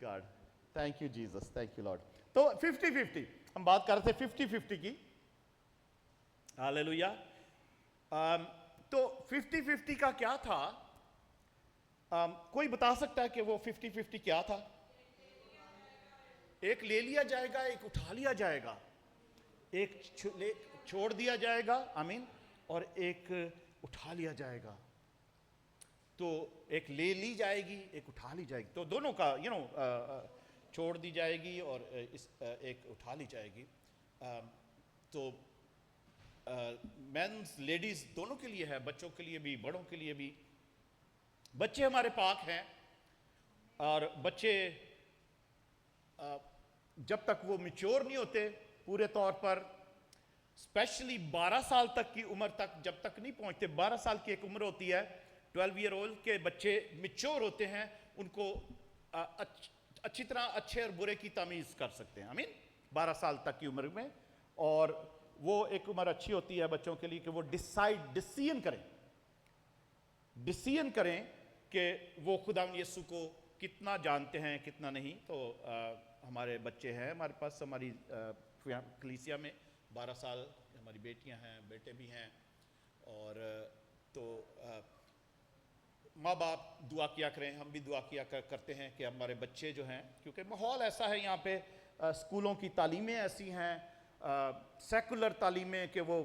God, thank you Jesus, thank you Lord. तो 50-50 हम बात कर रहे थे 50-50 की, हालेलुया। तो 50-50 का क्या था? कोई बता सकता है कि वो 50-50 क्या था? एक ले लिया जाएगा, एक उठा लिया जाएगा, एक छोड़ दिया जाएगा, आमीन, और एक उठा लिया जाएगा। तो एक ले ली जाएगी, एक उठा ली जाएगी, तो दोनों का छोड़ दी जाएगी और एक उठा ली जाएगी। तो मेंस लेडीज दोनों के लिए है, बच्चों के लिए भी, बड़ों के लिए भी। बच्चे हमारे पाक हैं, और बच्चे जब तक वो मैच्योर नहीं होते पूरे तौर पर, स्पेशली 12 साल तक की उम्र तक जब तक नहीं पहुंचते, 12 साल की एक उम्र होती है, 12 ईयर ओल्ड के बच्चे मैच्योर होते हैं, उनको अच्छी तरह अच्छे और बुरे की तमीज़ कर सकते हैं, आमीन, 12 साल तक की उम्र में। और वो एक उम्र अच्छी होती है बच्चों के लिए कि वो डिसीजन करें कि वो खुदावंद यीशु को कितना जानते हैं, कितना नहीं। तो हमारे बच्चे हैं हमारे पास, हमारी कलीसिया में 12 साल हमारी बेटियां हैं, बेटे भी हैं। और तो माँ बाप दुआ किया करें, हम भी दुआ किया करते हैं कि हमारे बच्चे जो हैं, क्योंकि माहौल ऐसा है यहाँ पे, स्कूलों की तालीमें ऐसी हैं, सेकुलर तालीमें, कि वो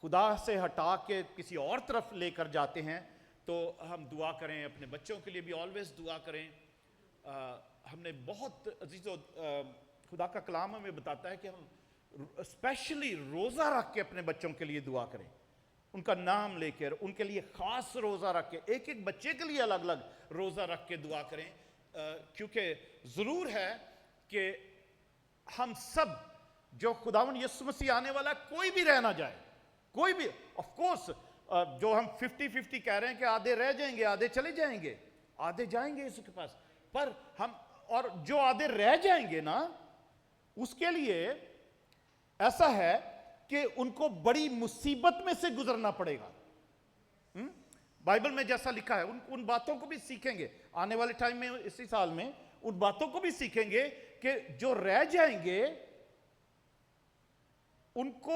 खुदा से हटा के किसी और तरफ लेकर जाते हैं। तो हम दुआ करें अपने बच्चों के लिए भी, ऑलवेज दुआ करें। हमने बहुत अजीज़ो, खुदा का कलाम हमें बताता है कि हम स्पेशली रोज़ा रख के अपने बच्चों के लिए दुआ करें, उनका नाम लेकर, उनके लिए ख़ास रोज़ा रख के, एक एक बच्चे के लिए अलग अलग रोज़ा रख के दुआ करें। क्योंकि ज़रूर है कि हम सब, जो खुदावंद यीशु मसीह आने वाला, कोई भी रह ना जाए, कोई भी। ऑफ कोर्स जो हम 50-50 कह रहे हैं कि आधे रह जाएंगे, आधे चले जाएंगे, आधे जाएंगे यीशु के पास, पर हम, और जो आधे रह जाएंगे ना, उसके लिए ऐसा है कि उनको बड़ी मुसीबत में से गुजरना पड़ेगा। बाइबल में जैसा लिखा है, उन बातों को भी सीखेंगे आने वाले टाइम में, इसी साल में उन बातों को भी सीखेंगे कि जो रह जाएंगे उनको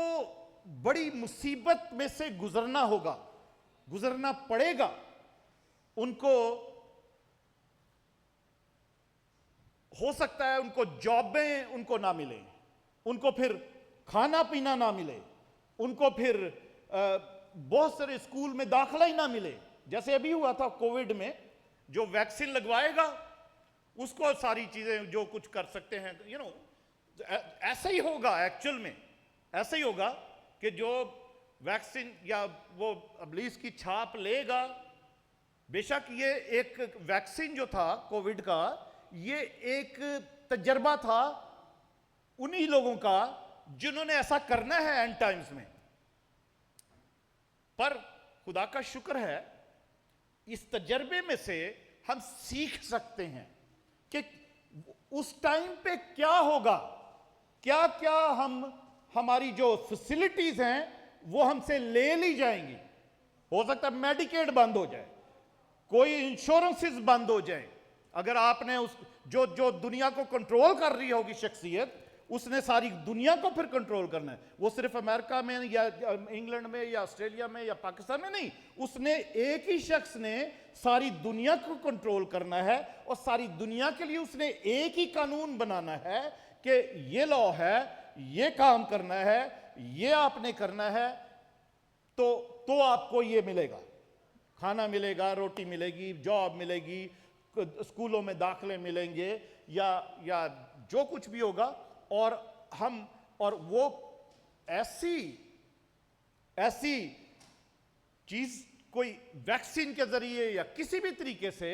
बड़ी मुसीबत में से गुजरना होगा, गुजरना पड़ेगा। उनको हो सकता है उनको जॉबें उनको ना मिले, उनको फिर खाना पीना ना मिले, उनको फिर बहुत सारे स्कूल में दाखला ही ना मिले, जैसे अभी हुआ था कोविड में। जो वैक्सीन लगवाएगा उसको सारी चीजें जो कुछ कर सकते हैं, ऐसा ही होगा। एक्चुअल में ऐसा ही होगा कि जो वैक्सीन या वो अबलीस की छाप लेगा, बेशक ये एक वैक्सीन जो था कोविड का, ये एक तजर्बा था उन्हीं लोगों का जिन्होंने ऐसा करना है एंड टाइम्स में। पर खुदा का शुक्र है, इस तजर्बे में से हम सीख सकते हैं कि उस टाइम पे क्या होगा, क्या क्या हमारी जो फैसिलिटीज हैं वो हमसे ले ली जाएंगी। हो सकता है मेडिकेड बंद हो जाए, कोई इंश्योरेंसेस बंद हो जाए। अगर आपने जो दुनिया को कंट्रोल कर रही होगी शख्सियत, उसने सारी दुनिया को फिर कंट्रोल करना है। वो सिर्फ अमेरिका में या इंग्लैंड में या ऑस्ट्रेलिया में या पाकिस्तान में नहीं, उसने, एक ही शख्स ने सारी दुनिया को कंट्रोल करना है, और सारी दुनिया के लिए उसने एक ही कानून बनाना है कि ये लॉ है, ये काम करना है, ये आपने करना है, तो आपको ये मिलेगा, खाना मिलेगा, रोटी मिलेगी, जॉब मिलेगी, स्कूलों में दाखले मिलेंगे, या जो कुछ भी होगा। और वो ऐसी चीज, कोई वैक्सीन के जरिए या किसी भी तरीके से,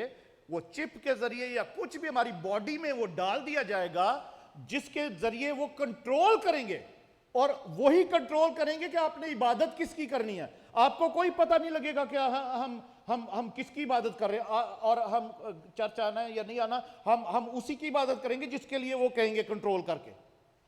वो चिप के जरिए या कुछ भी हमारी बॉडी में वो डाल दिया जाएगा, जिसके जरिए वो कंट्रोल करेंगे। और वही कंट्रोल करेंगे कि आपने इबादत किसकी करनी है। आपको कोई पता नहीं लगेगा कि हम किसकी इबादत कर रहे हैं, और हम चर्च आना है या नहीं आना, हम उसी की इबादत करेंगे जिसके लिए वो कहेंगे कंट्रोल करके।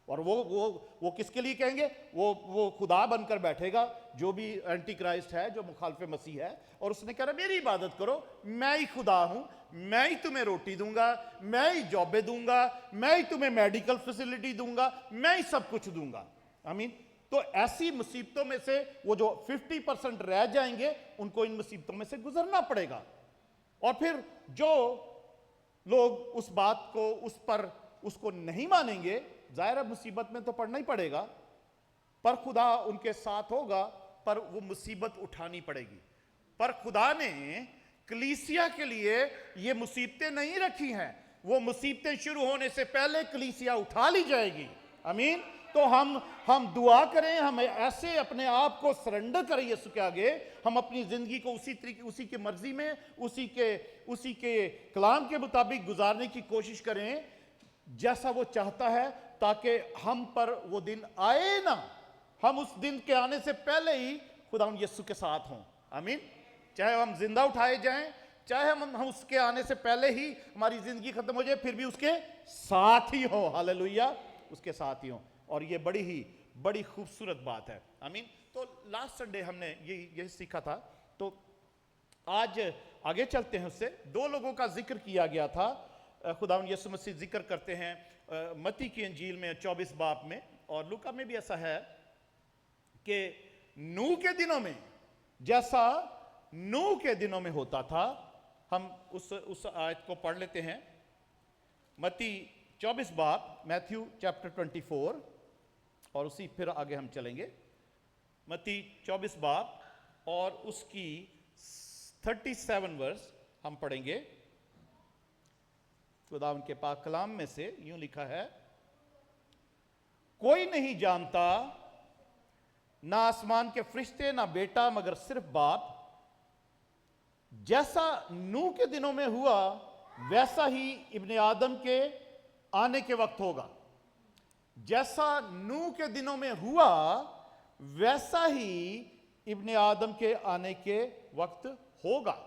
और वो किसके लिए कहेंगे? वो खुदा बनकर बैठेगा, जो भी एंटी क्राइस्ट है, जो मुखालिफ मसीह है, और उसने कह रहा मेरी इबादत करो, मैं ही खुदा हूं, मैं ही तुम्हें रोटी दूंगा, मैं ही जॉबे दूंगा, मैं ही तुम्हें मेडिकल फैसिलिटी दूंगा, मैं ही सब कुछ दूंगा। आमीन। तो ऐसी मुसीबतों में से वो जो 50% रह जाएंगे, उनको इन मुसीबतों में से गुजरना पड़ेगा। और फिर जो लोग उस बात को, उस पर उसको नहीं मानेंगे, जाहिर है मुसीबत में तो पड़ना ही पड़ेगा, पर खुदा उनके साथ होगा, पर वो मुसीबत उठानी पड़ेगी। पर खुदा ने कलीसिया के लिए ये मुसीबतें नहीं रखी हैं, वो मुसीबतें शुरू होने से पहले कलीसिया उठा ली जाएगी। आमीन। तो हम दुआ करें, हम ऐसे अपने आप को सरेंडर करें यीशु के आगे, हम अपनी जिंदगी को उसी तरीके, उसी की मर्जी में, उसी के कलाम के मुताबिक गुजारने की कोशिश करें जैसा वो चाहता है, ताकि हम पर वो दिन आए ना, हम उस दिन के आने से पहले ही खुदा यीशु के साथ हों। आमीन। चाहे हम जिंदा उठाए जाएं, चाहे हम उसके आने से पहले ही हमारी जिंदगी खत्म हो जाए, फिर भी उसके साथ ही हो। हालेलुया, उसके साथ ही हो। और ये बड़ी खूबसूरत बात है। आमीन। तो लास्ट संडे हमने यही सीखा था, तो आज आगे चलते हैं। उससे दो लोगों का जिक्र किया गया था। खुदावंद यीशु मसीह जिक्र करते हैं मत्ती की इंजील में 24 बाब में, और लूका में भी ऐसा है कि नूह के दिनों में जैसा नूह के दिनों में होता था। हम उस आयत को पढ़ लेते हैं। मत्ती 24 बाब, मैथ्यू चैप्टर 24, और उसी फिर आगे हम चलेंगे। मत्ती 24 बाब और उसकी 37 वर्स हम पढ़ेंगे। खुदा उनके पाक कलाम में से यूं लिखा है, कोई नहीं जानता, ना आसमान के फरिश्ते, ना बेटा, मगर सिर्फ बाप। जैसा नूह के दिनों में हुआ, वैसा ही इब्ने आदम के आने के वक्त होगा। जैसा नूह के दिनों में हुआ, वैसा ही इब्ने आदम के आने के वक्त होगा।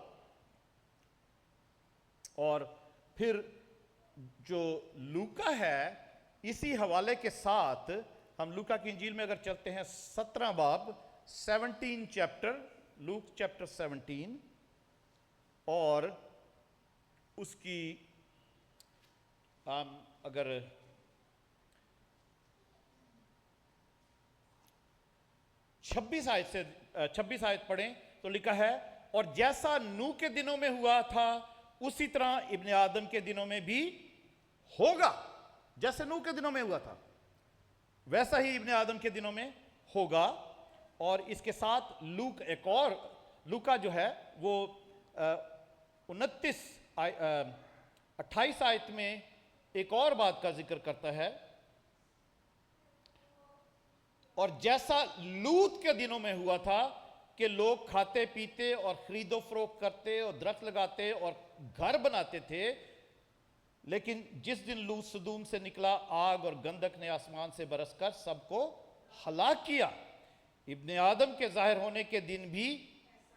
और फिर जो लूका है, इसी हवाले के साथ हम लूका की इंजील में अगर चलते हैं 17 बाब, 17 चैप्टर, लूक चैप्टर 17, और उसकी हम अगर 26 आयत पढ़ें तो लिखा है, और जैसा नूह के दिनों में हुआ था, उसी तरह इब्ने आदम के दिनों में भी होगा। जैसे नूह के दिनों में हुआ था, वैसा ही इब्ने आदम के दिनों में होगा। और इसके साथ लूका जो है वो 28 आयत में एक और बात का जिक्र करता है, और जैसा लूत के दिनों में हुआ था कि लोग खाते पीते और खरीदो फरोख्त करते और दरख्त लगाते और घर बनाते थे, लेकिन जिस दिन लूत सदूम से निकला, आग और गंधक ने आसमान से बरसकर सबको हलाक किया। इब्ने आदम के जाहिर होने के दिन भी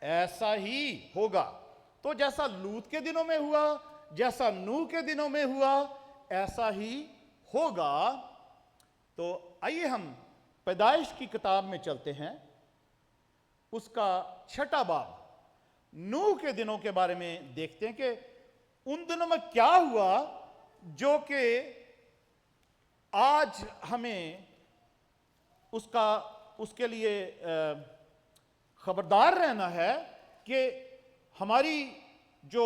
ऐसा ही होगा। तो जैसा लूत के दिनों में हुआ, जैसा नूह के दिनों में हुआ, ऐसा ही होगा। तो आइए हम पैदाइश की किताब में चलते हैं, उसका 6 बाब, नूह के दिनों के बारे में देखते हैं कि उन दिनों में क्या हुआ, जो कि आज हमें उसके लिए खबरदार रहना है कि हमारी जो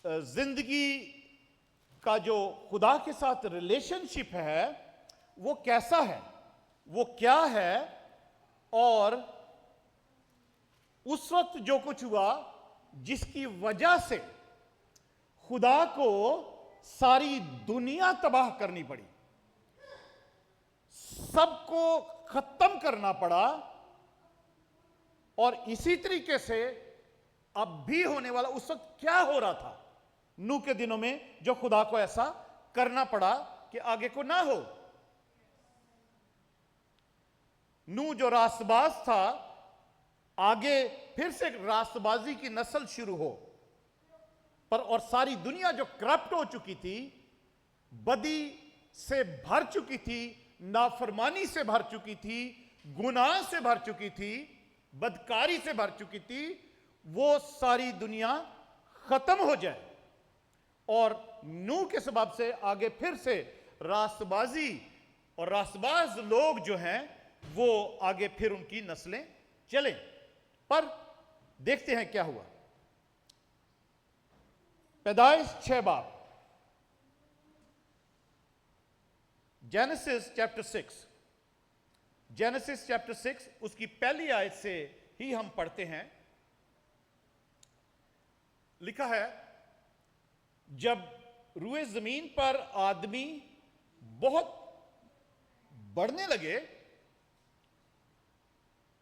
जिंदगी का जो खुदा के साथ रिलेशनशिप है वो कैसा है, वो क्या है, और उस वक्त जो कुछ हुआ जिसकी वजह से खुदा को सारी दुनिया तबाह करनी पड़ी, सबको खत्म करना पड़ा। और इसी तरीके से अब भी होने वाला, उस वक्त क्या हो रहा था नूह के दिनों में, जो खुदा को ऐसा करना पड़ा कि आगे को ना हो। नूह जो रास्तबाज था, आगे फिर से रास्तबाजी की नस्ल शुरू हो, पर और सारी दुनिया जो करप्ट हो चुकी थी, बदी से भर चुकी थी, नाफरमानी से भर चुकी थी, गुनाह से भर चुकी थी, बदकारी से भर चुकी थी, वो सारी दुनिया खत्म हो जाए और नूह के सबब से आगे फिर से रास्तबाजी और रास्तबाज लोग जो हैं वो आगे फिर उनकी नस्लें चलें। पर देखते हैं क्या हुआ। पैदाइश 6 बाब, जेनेसिस चैप्टर 6, जेनेसिस चैप्टर 6 उसकी पहली आयत से ही हम पढ़ते हैं। लिखा है, जब रुए जमीन पर आदमी बहुत बढ़ने लगे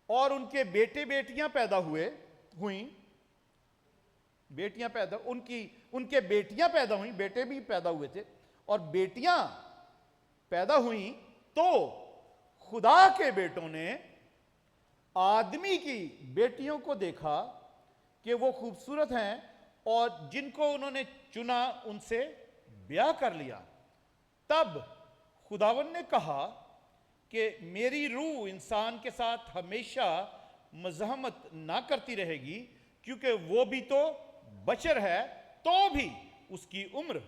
और उनके बेटे बेटियां पैदा हुई, बेटियां पैदा उनके बेटियां पैदा हुई, बेटे भी पैदा हुए थे, और बेटियां पैदा हुई तो खुदा के बेटों ने आदमी की बेटियों को देखा कि वो खूबसूरत हैं और जिनको उन्होंने चुना उनसे ब्याह कर लिया। तब खुदावन ने कहा कि मेरी रूह इंसान के साथ हमेशा मज़ाहमत ना करती रहेगी, क्योंकि वो भी तो बशर है, तो भी उसकी उम्र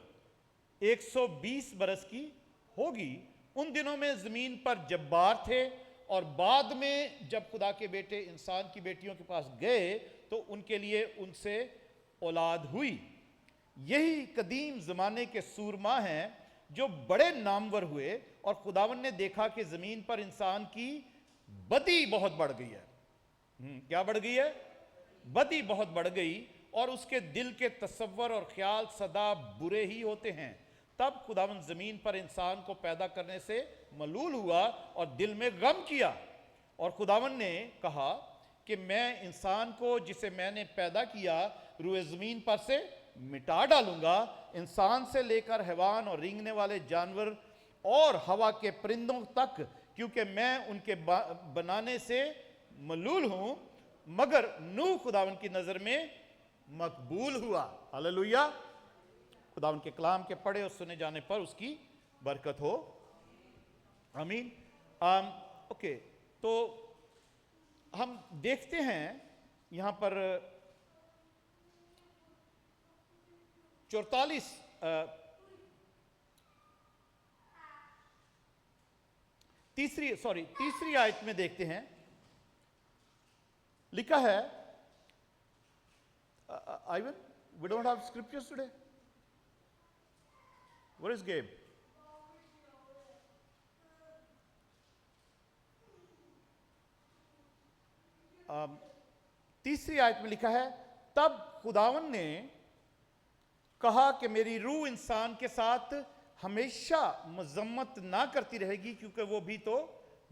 120 बरस की होगी। उन दिनों में ज़मीन पर जब्बार थे और बाद में जब खुदा के बेटे इंसान की बेटियों के पास गए तो उनके लिए उनसे औलाद हुई। यही कदीम ज़माने के सूरमा हैं जो बड़े नामवर हुए और खुदावन ने देखा कि ज़मीन पर इंसान की बदी बहुत बढ़ गई है। क्या बढ़ गई है? बदी बहुत बढ़ गई और उसके दिल के तसव्वुर और ख्याल सदा बुरे ही होते हैं। तब खुदावन ज़मीन पर इंसान को पैदा करने से मलूल हुआ और दिल में गम किया, और खुदावन ने कहा कि मैं इंसान को जिसे मैंने पैदा किया रुए ज़मीन पर से मिटा डालूंगा, इंसान से लेकर हैवान और रेंगने वाले जानवर और हवा के परिंदों तक, क्योंकि मैं उनके बनाने से मलूल हूं। मगर नूह खुदावन की नजर में मकबूल हुआ। हालेलुया। खुदावन के कलाम के पढ़े और सुने जाने पर उसकी बरकत हो, आमीन। ओके, तो हम देखते हैं यहां पर 44 तीसरी आयत में देखते हैं, लिखा है, Ivan, we don't have scriptures today. Where is Gabe? तीसरी आयत में लिखा है, तब खुदावन ने कहा कि मेरी रूह इंसान के साथ हमेशा मजम्मत ना करती रहेगी, क्योंकि वो भी तो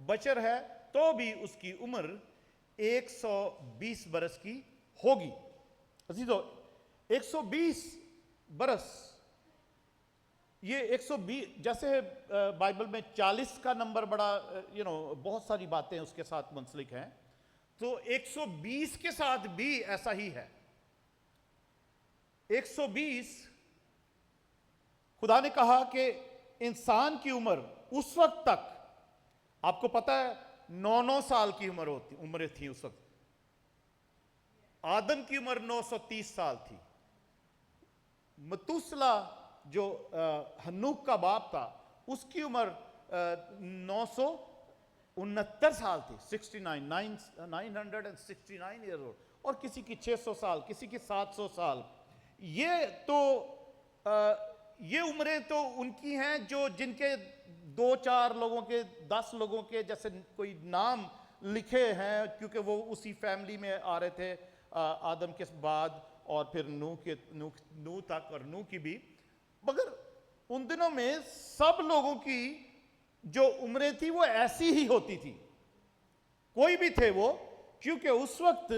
बशर है, तो भी उसकी उम्र 120 बरस की होगी। अजीजों, 120 बरस, ये 120, जैसे बाइबल में 40 का नंबर बड़ा बहुत सारी बातें उसके साथ मुंसलिक हैं, तो 120 के साथ भी ऐसा ही है। 120, खुदा ने कहा कि इंसान की उम्र उस वक्त तक, आपको पता है 9 साल की उम्र थी उस वक्त। आदम की उम्र 930 साल थी। मतूसला जो हन्नूक का बाप था, उसकी उम्र 969 साल थी, 969 ईयर ओल्ड, और किसी की 600 साल, किसी की 700 साल। ये उम्रें तो उनकी हैं जो जिनके 2-4 लोगों के 10 लोगों के जैसे कोई नाम लिखे हैं, क्योंकि वो उसी फैमिली में आ रहे थे आदम के बाद, और फिर नूह तक, और नूह की भी। मगर उन दिनों में सब लोगों की जो उम्रें थी वो ऐसी ही होती थी, कोई भी थे वो, क्योंकि उस वक्त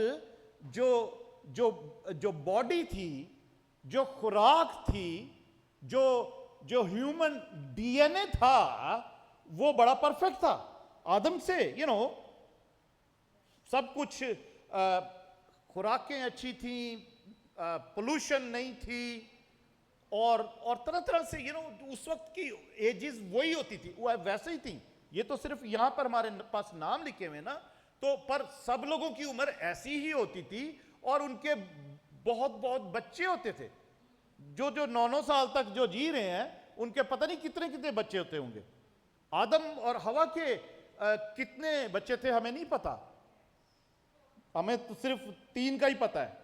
जो बॉडी थी, जो खुराक थी, जो ह्यूमन डीएनए था, वो बड़ा परफेक्ट था। आदम से सब कुछ, खुराकें अच्छी थी, पोल्यूशन नहीं थी, और तरह तरह से उस वक्त की एजेस वही होती थी, वो वैसे ही थी। ये तो सिर्फ यहां पर हमारे पास नाम लिखे हुए ना, तो पर सब लोगों की उम्र ऐसी ही होती थी और उनके बहुत बहुत बच्चे होते थे। जो जो 9-9 साल तक जो जी रहे हैं उनके पता नहीं कितने कितने बच्चे होते होंगे। आदम और हवा के कितने बच्चे थे हमें नहीं पता, हमें तो सिर्फ 3 का ही पता है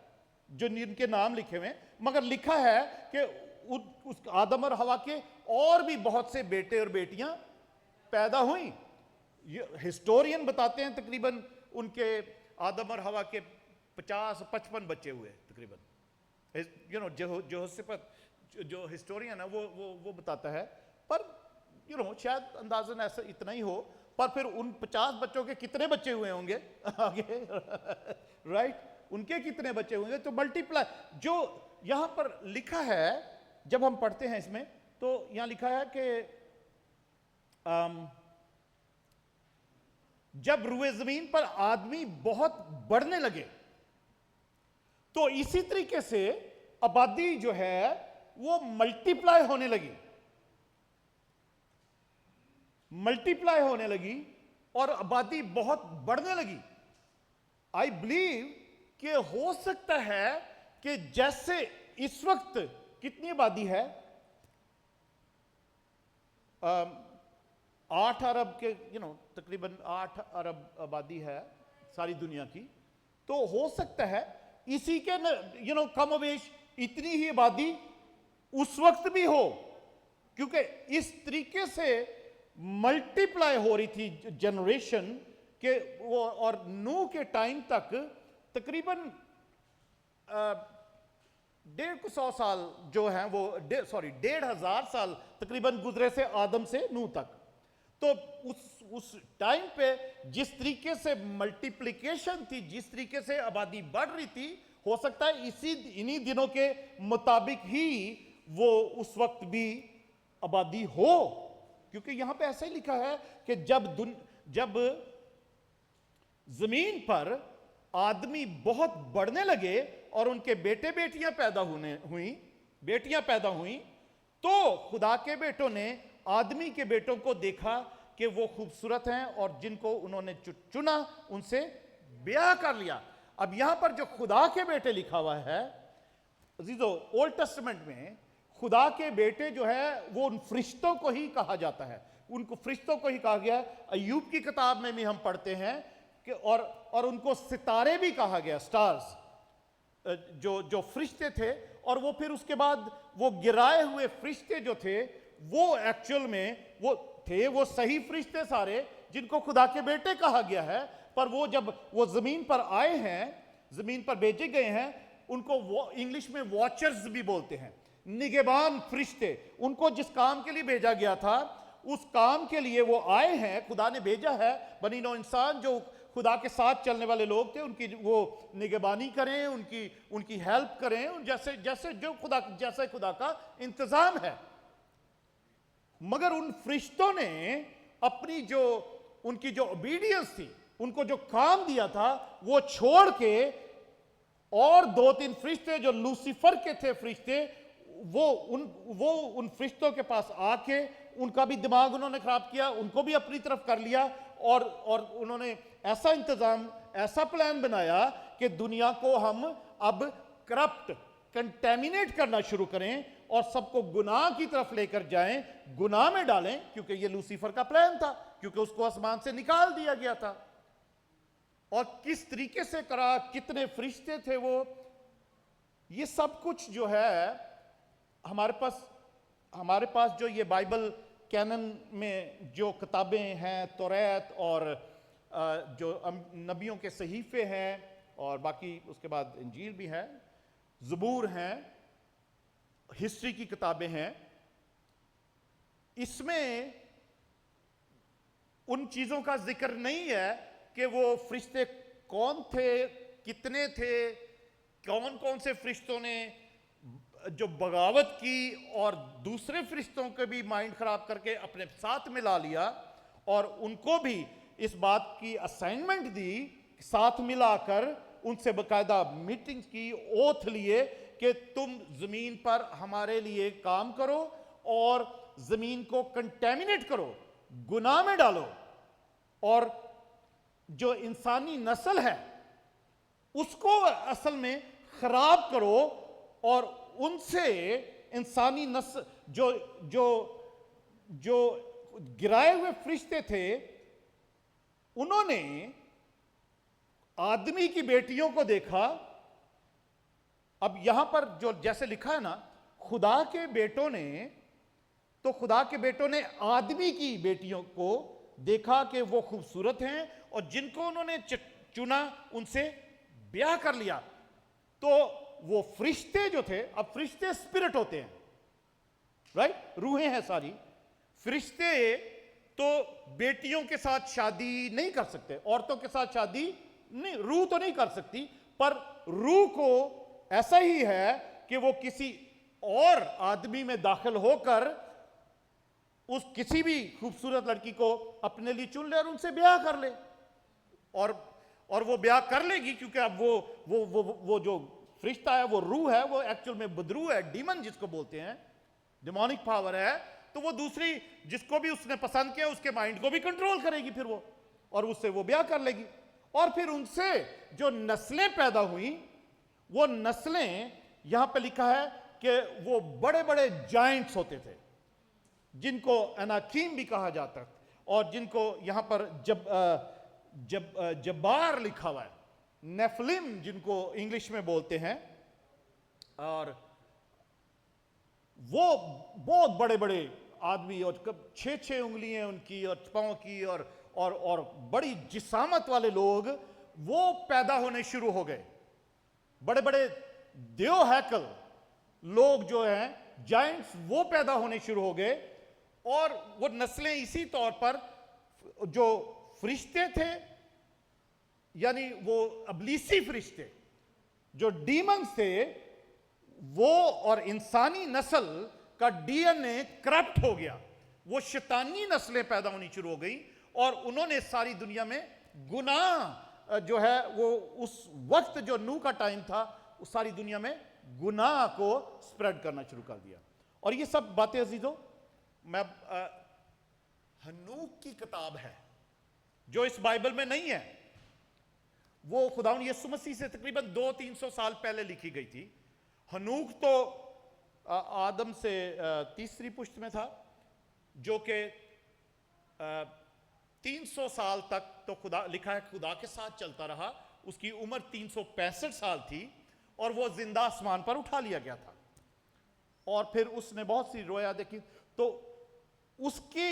जो जिनके नाम लिखे हुए, मगर लिखा है कि उस आदम और हवा के और भी बहुत से बेटे और बेटियां पैदा हुई। हिस्टोरियन बताते हैं तकरीबन उनके आदम और हवा के 50-55 बच्चे हुए तकरीबन। जो हिस्टोरियन है वो बताता है, पर शायद अंदाजन ऐसा इतना ही हो, पर फिर उन 50 बच्चों के कितने बच्चे हुए होंगे आगे राइट, उनके कितने बच्चे होंगे, तो मल्टीप्लाई जो यहां पर लिखा है जब हम पढ़ते हैं इसमें, तो यहां लिखा है कि जब रुए जमीन पर आदमी बहुत बढ़ने लगे, तो इसी तरीके से आबादी जो है वो मल्टीप्लाई होने लगी और आबादी बहुत बढ़ने लगी। आई बिलीव कि हो सकता है कि जैसे इस वक्त कितनी आबादी है, 8 अरब के तकरीबन 8 अरब आबादी है सारी दुनिया की, तो हो सकता है इसी के कमोवेश इतनी ही आबादी उस वक्त भी हो, क्योंकि इस तरीके से मल्टीप्लाई हो रही थी जनरेशन के वो, और नूह के टाइम तक तकरीबन 150 साल जो हैं वो 1,500 साल तकरीबन गुजरे से आदम से नूह तक। तो उस टाइम पे जिस तरीके से मल्टीप्लिकेशन थी, जिस तरीके से आबादी बढ़ रही थी, हो सकता है इन्हीं दिनों के मुताबिक ही वो उस वक्त भी आबादी हो, क्योंकि यहां पे ऐसा ही लिखा है कि जब जमीन पर आदमी बहुत बढ़ने लगे और उनके बेटे बेटियां पैदा हुई, तो खुदा के बेटों ने आदमी के बेटों को देखा कि वो खूबसूरत हैं और जिनको उन्होंने चुना उनसे ब्याह कर लिया। अब यहां पर जो खुदा के बेटे लिखा हुआ है अजीजों, ओल्ड टेस्टामेंट में खुदा के बेटे जो है वो उन फरिश्तों को ही कहा जाता है, उनको फरिश्तों को ही कहा गया है। अय्यूब की किताब में भी हम पढ़ते हैं कि और उनको सितारे भी कहा गया, स्टार्स, जो फरिश्ते थे। और वो फिर उसके बाद वो गिराए हुए फरिश्ते जो थे वो एक्चुअल में वो सही फरिश्ते सारे जिनको खुदा के बेटे कहा गया है, पर वो जब वो जमीन पर आए हैं, जमीन पर भेजे गए हैं, उनको वो इंग्लिश में वॉचर्स भी बोलते हैं, निगहबान फरिश्ते। उनको जिस काम के लिए भेजा गया था उस काम के लिए वो आए हैं, खुदा ने भेजा है बनी नौ इंसान जो खुदा के साथ चलने वाले लोग थे, उनकी वो निगहबानी करें, उनकी हेल्प करें, जैसे खुदा का इंतजाम है। मगर उन फरिश्तों ने अपनी उनकी जो ओबीडियंस थी, उनको जो काम दिया था, वो छोड़ के और 2-3 फरिश्ते जो लूसीफर के थे फरिश्ते, वो उन फरिश्तों के पास आके उनका भी दिमाग उन्होंने खराब किया, उनको भी अपनी तरफ कर लिया और उन्होंने ऐसा इंतजाम, ऐसा प्लान बनाया कि दुनिया को हम अब करप्ट, कंटेमिनेट करना शुरू करें और सबको गुनाह की तरफ लेकर जाएं, गुनाह में डालें, क्योंकि ये लूसीफर का प्लान था, क्योंकि उसको आसमान से निकाल दिया गया था। और किस तरीके से करा, कितने फरिश्ते थे वो, ये सब कुछ जो है हमारे पास जो ये बाइबल कैनन में जो किताबें हैं, तौरात और जो नबियों के सहीफे हैं, और बाकी उसके बाद इंजील भी है, ज़बूर हैं, हिस्ट्री की किताबें हैं, इसमें उन चीज़ों का जिक्र नहीं है कि वो फरिश्ते कौन थे, कितने थे, कौन कौन से फरिश्तों ने जो बगावत की और दूसरे फरिश्तों के भी माइंड खराब करके अपने साथ मिला लिया, और उनको भी इस बात की असाइनमेंट दी, साथ मिलाकर उनसे बाकायदा मीटिंग्स की, ओथ लिए कि तुम जमीन पर हमारे लिए काम करो और जमीन को कंटेमिनेट करो, गुनाह में डालो और जो इंसानी नस्ल है उसको असल में खराब करो, और उनसे इंसानी नस्ल जो जो जो गिराए हुए फरिश्ते थे, उन्होंने आदमी की बेटियों को देखा। अब यहां पर जो जैसे लिखा है ना, खुदा के बेटों ने, तो खुदा के बेटों ने आदमी की बेटियों को देखा कि वो खूबसूरत हैं, और जिनको उन्होंने चुना उनसे ब्याह कर लिया। तो वो फरिश्ते जो थे, अब फरिश्ते स्पिरिट होते हैं, राइट, रूहें हैं सारी। फरिश्ते तो बेटियों के साथ शादी नहीं कर सकते, औरतों के साथ शादी नहीं, रूह तो नहीं कर सकती, पर रूह को ऐसा ही है कि वो किसी और आदमी में दाखिल होकर उस किसी भी खूबसूरत लड़की को अपने लिए चुन ले और उनसे ब्याह कर ले, और वो ब्याह कर लेगी, क्योंकि अब वो जो फरिश्ता है, वो रूह है, वो एक्चुअल में बदरू है, डीमन जिसको बोलते हैं, डिमोनिक पावर है। तो वो दूसरी जिसको भी उसने पसंद किया उसके माइंड को भी कंट्रोल करेगी फिर वो, और उससे वो ब्याह कर लेगी। और फिर उनसे जो नस्लें पैदा हुई, वो नस्लें यहां पे लिखा है कि वो बड़े बड़े जायंट्स होते थे, जिनको एनाकीम भी कहा जाता है, और जिनको यहां पर जब्बार लिखा हुआ है, नेफलिम जिनको इंग्लिश में बोलते हैं। और वो बहुत बड़े बड़े आदमी, और 6-6 उंगलियां उनकी और पांव की, और बड़ी जिसामत वाले लोग वो पैदा होने शुरू हो गए। बड़े बड़े देव हैकल लोग जो हैं, जायंट्स, वो पैदा होने शुरू हो गए। और वो नस्लें इसी तौर पर जो फरिश्ते थे, यानी वो अबलीसी फरिश्ते जो डीमंस थे, वो और इंसानी नस्ल का डीएनए करप्ट हो गया, वो शैतानी नस्लें पैदा होनी शुरू हो गई, और उन्होंने सारी दुनिया में गुनाह जो है, वो उस वक्त जो नूह का टाइम था, उस सारी दुनिया में गुनाह को स्प्रेड करना शुरू कर दिया। और ये सब बातें अजीजों, मैं हनूक की किताब है जो इस बाइबल में नहीं है, वो खुदावंद यीशु मसीह से तकरीबन 200-300 साल पहले लिखी गई थी। हनूक तो आदम से तीसरी पुश्त में था, जो कि 300 साल तक तो खुदा लिखा है खुदा के साथ चलता रहा। उसकी उम्र 365 साल थी, और वो जिंदा आसमान पर उठा लिया गया था। और फिर उसने बहुत सी रोया देखी, तो उसकी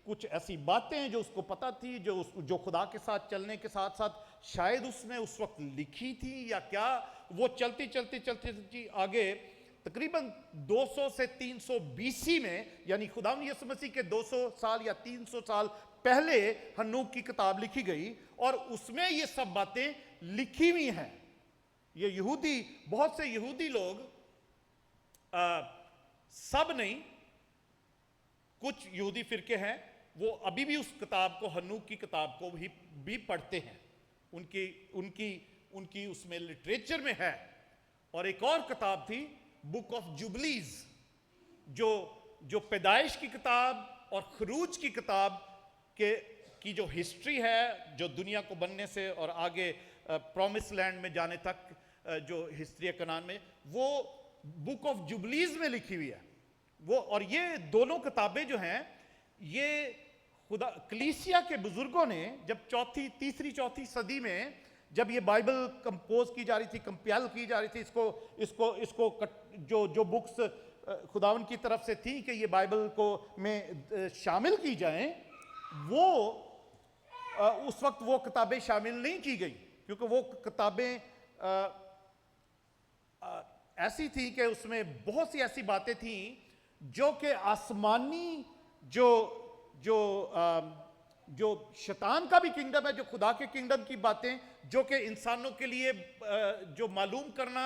कुछ ऐसी बातें जो उसको पता थी, जो खुदा के साथ चलने के साथ साथ शायद उसने उस वक्त लिखी थी या क्या, वो चलती चलती चलती चलती आगे तकरीबन 200 से 300 बीसी में, यानी खुदावंद यीशु मसीह के 200 साल या 300 साल पहले हनूक की किताब लिखी गई, और उसमें ये सब बातें लिखी हुई हैं। ये यहूदी, बहुत से यहूदी लोग, सब नहीं, कुछ यहूदी फिरके हैं, वो अभी भी उस किताब को, हनूक की किताब को भी पढ़ते हैं। उनकी उसमें लिटरेचर में है। और एक और किताब थी बुक ऑफ जुबलीज, जो पैदाइश की किताब और खरूज की किताब की जो हिस्ट्री है, जो दुनिया को बनने से और आगे प्रॉमिस लैंड में जाने तक जो हिस्ट्री है कनान में, वो बुक ऑफ जुबलीज में लिखी हुई है वो। और ये दोनों किताबें जो हैं, ये खुदा कलीसिया के बुजुर्गों ने जब तीसरी चौथी सदी में जब ये बाइबल कंपोज की जा रही थी, कंपाइल की जा रही थी, इसको जो बुक्स खुदावन की तरफ से थी कि ये बाइबल को में शामिल की जाएं, वो उस वक्त वो किताबें शामिल नहीं की गई, क्योंकि वो किताबें ऐसी थी कि उसमें बहुत सी ऐसी बातें थी जो कि आसमानी जो शैतान का भी किंगडम है, जो खुदा के किंगडम की बातें, जो कि इंसानों के लिए जो मालूम करना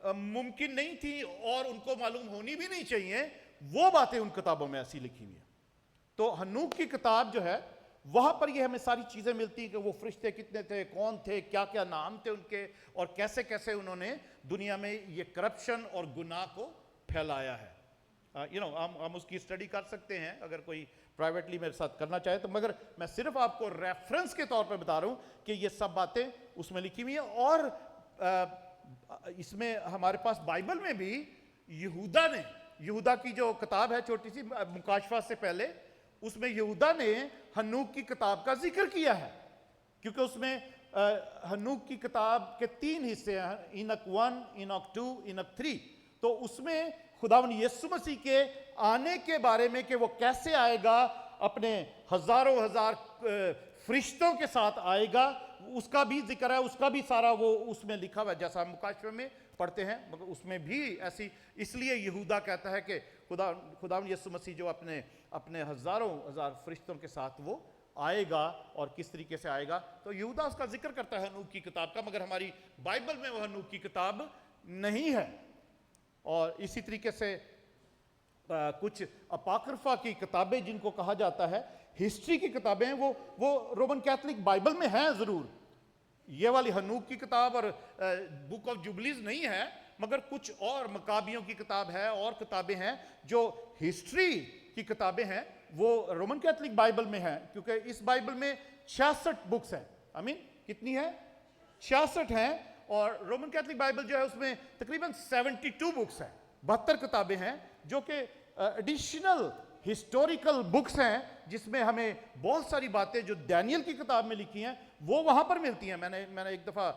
मुमकिन नहीं थी और उनको मालूम होनी भी नहीं चाहिए, वो बातें उन किताबों में ऐसी लिखी हुई हैं। तो हनूक की किताब जो है, वहां पर ये हमें सारी चीजें मिलती हैं कि वो फरिश्ते कितने थे, कौन थे, क्या क्या नाम थे उनके, और कैसे कैसे उन्होंने दुनिया में ये करप्शन और गुनाह को फैलाया है। हम उसकी स्टडी कर सकते हैं अगर कोई प्राइवेटली मेरे साथ करना चाहे तो, मगर मैं सिर्फ आपको रेफरेंस के तौर पर बता रहा हूं कि ये सब बातें उसमें लिखी हुई हैं। और इसमें हमारे पास बाइबल में भी यहूदा की जो किताब है छोटी सी मुकाशफा से पहले, उसमें यहूदा ने हन्नूक की किताब का जिक्र किया है, क्योंकि उसमें हन्नूक की किताब के 3 हिस्से हैं, इनक 1, इनक 2, इनक 3। तो उसमें खुदावन यीशु मसीह के आने के बारे में कि वो कैसे आएगा, अपने हजारों हजार फरिश्तों के साथ आएगा, उसका भी जिक्र है, उसका भी सारा वो उसमें लिखा हुआ है, जैसा हम मुकाशफे में पढ़ते हैं। मगर उसमें भी ऐसी, इसलिए यहूदा कहता है कि खुदावन यीशु मसीह जो अपने हजारों हजार फरिश्तों के साथ वो आएगा और किस तरीके से आएगा, तो यहूदा उसका जिक्र करता है हनूक की किताब का, मगर हमारी बाइबल में वो हनूक की किताब नहीं है। और इसी तरीके से कुछ अपाक्रफा की किताबें जिनको कहा जाता है हिस्ट्री की किताबें, वो रोमन कैथोलिक बाइबल में हैं जरूर। ये वाली हनूक की किताब और बुक ऑफ जुबलीज नहीं है, मगर कुछ और मकाबियों की किताब है और किताबें हैं जो हिस्ट्री की किताबें हैं, वो रोमन कैथोलिक बाइबल में है। क्योंकि इस बाइबल में 66 बुक्स हैं, कितनी है? 66 हैं। और रोमन कैथोलिक बाइबल जो है उसमें तकरीबन 72 बुक्स हैं, 72 किताबें हैं, जो कि एडिशनल हिस्टोरिकल बुक्स हैं, जिसमें हमें बहुत सारी बातें जो डैनियल की किताब में लिखी हैं वो वहां पर मिलती हैं। मैंने एक दफ़ा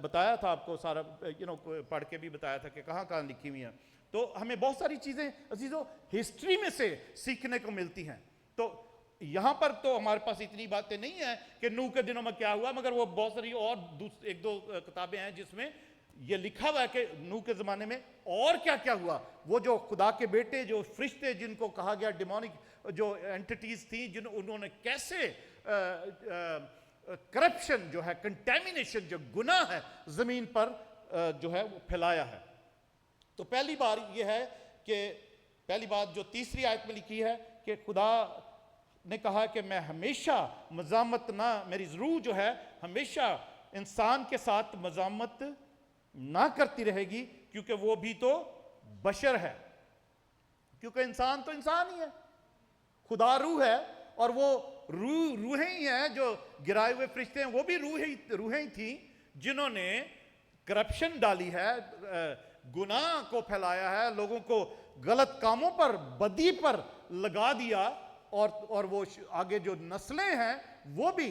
बताया था आपको, सारा पढ़ के भी बताया था कि कहाँ कहाँ लिखी हुई हैं। तो हमें बहुत सारी चीज़ें अजीजों हिस्ट्री में से सीखने को मिलती हैं। तो यहाँ पर तो हमारे पास इतनी बातें नहीं है कि नूह के दिनों में क्या हुआ, मगर वो बहुत सारी और एक दो किताबें हैं जिसमें ये लिखा हुआ है कि नूह के ज़माने में और क्या क्या हुआ। वो जो खुदा के बेटे, जो फरिश्ते जिनको कहा गया डिमोनिक जो एंटिटीज़ थी, उन्होंने कैसे करप्शन जो है, कंटेमिनेशन जो गुनाह है ज़मीन पर जो है वो फैलाया है। तो पहली बार ये है कि पहली बात जो तीसरी आयत में लिखी है कि खुदा ने कहा कि मैं हमेशा मजामत ना, मेरी रूह जो है हमेशा इंसान के साथ मजामत ना करती रहेगी, क्योंकि वो भी तो बशर है। क्योंकि इंसान तो इंसान ही है, खुदा रूह है, और वो रूहें ही हैं जो गिराए हुए फरिश्ते हैं, वो भी रूहें ही थी जिन्होंने करप्शन डाली है, गुनाह को फैलाया है, लोगों को गलत कामों पर, बदी पर लगा दिया। और वो आगे जो नस्लें हैं वो भी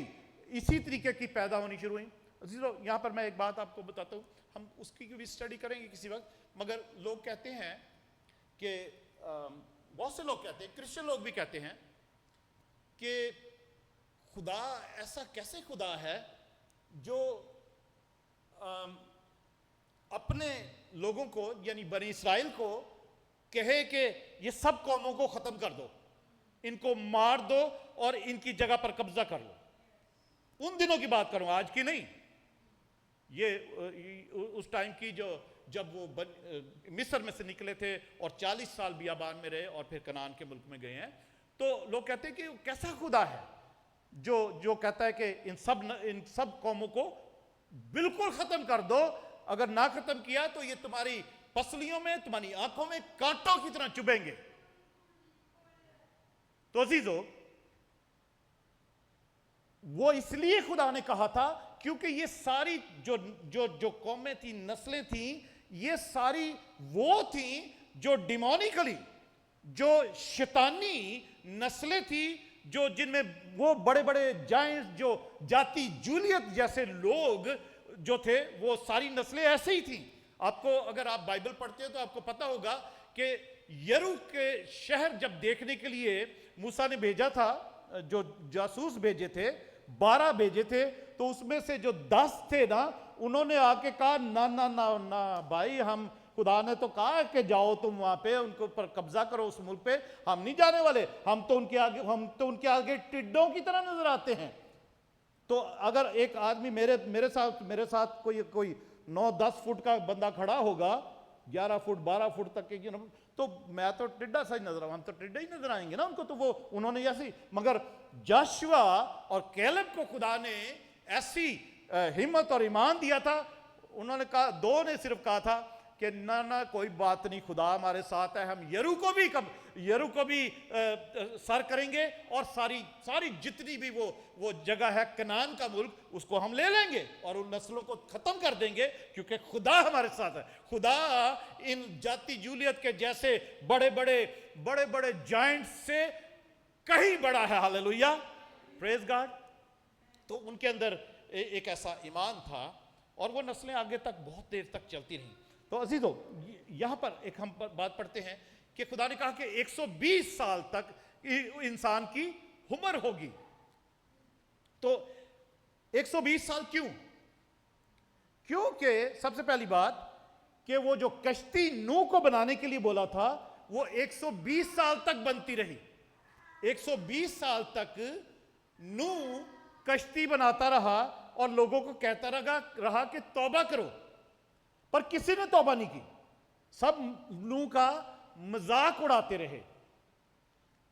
इसी तरीके की पैदा होनी शुरू हुई। यहाँ पर मैं एक बात आपको बताता हूँ, हम उसकी भी स्टडी करेंगे किसी वक्त। मगर लोग कहते हैं कि बहुत से लोग कहते हैं, क्रिश्चियन लोग भी कहते हैं कि खुदा ऐसा कैसे खुदा है जो अपने लोगों को यानी बनी इस्राइल को कहे कि ये सब कौमों को खत्म कर दो, इनको मार दो और इनकी जगह पर कब्जा कर लो। उन दिनों की बात करूं, आज की नहीं। ये उस टाइम की जो जब वो मिस्र में से निकले थे और 40 साल बियाबान में रहे और फिर कनान के मुल्क में गए हैं। तो लोग कहते हैं कि कैसा खुदा है जो कहता है कि इन सब कौमों को बिल्कुल खत्म कर दो, अगर ना खत्म किया तो ये तुम्हारी पसलियों में, तुम्हारी आंखों में कांटों की तरह चुभेंगे। तो अजीजों, वो इसलिए खुदा ने कहा था क्योंकि ये सारी जो कौमें थी, नस्लें थी, ये सारी वो थी जो डिमोनिकली, जो शैतानी नस्लें थी, जो जिनमें वो बड़े बड़े जायंट्स, जो जाति जूलियत जैसे लोग जो थे, वो सारी नस्लें ऐसे ही थी। आपको अगर आप बाइबल पढ़ते हो तो आपको पता होगा कि यरू के शहर जब देखने के लिए मूसा ने भेजा था, जो जासूस भेजे थे, 12 भेजे थे, तो उसमें से जो 10 थे ना, उन्होंने आके कहा ना ना ना ना भाई, हम खुदा ने तो कहा कि जाओ तुम वहां पे, उनके ऊपर कब्जा करो उस मुल्क पे, हम नहीं जाने वाले, हम तो उनके आगे टिड्डों की तरह नजर आते हैं। तो अगर एक आदमी मेरे साथ कोई 9-10 फुट का बंदा खड़ा होगा, 11 फुट 12 फुट तक के, तो मैं तो टिड्डा सा ही नजर आऊं, हम तो टिड्डा ही नजर आएंगे ना उनको। तो वो उन्होंने ऐसी, मगर जोशुआ और कैलेब को खुदा ने ऐसी हिम्मत और ईमान दिया था। उन्होंने कहा, 2 ने सिर्फ कहा था कि ना ना कोई बात नहीं, खुदा हमारे साथ है, हम यरू को भी सर करेंगे और सारी जितनी भी वो जगह है कनान का मुल्क, उसको हम ले लेंगे और उन नस्लों को खत्म कर देंगे, क्योंकि खुदा हमारे साथ है। खुदा इन जाति जूलियत के जैसे बड़े बड़े जायंट से कहीं बड़ा है। Hallelujah, praise God. तो उनके अंदर एक ऐसा ईमान था और वो नस्लें आगे तक बहुत देर तक चलती रही। तो अजीजों, यहां पर एक हम बात पढ़ते हैं कि खुदा ने कहा कि 120 साल तक इंसान की उम्र होगी। तो 120 साल क्यों? क्योंकि सबसे पहली बात कि वो जो कश्ती नूह को बनाने के लिए बोला था, वो 120 साल तक बनती रही। 120 साल तक नूह कश्ती बनाता रहा और लोगों को कहता रहा कि तौबा करो, पर किसी ने तौबा नहीं की। सब नूह का मजाक उड़ाते रहे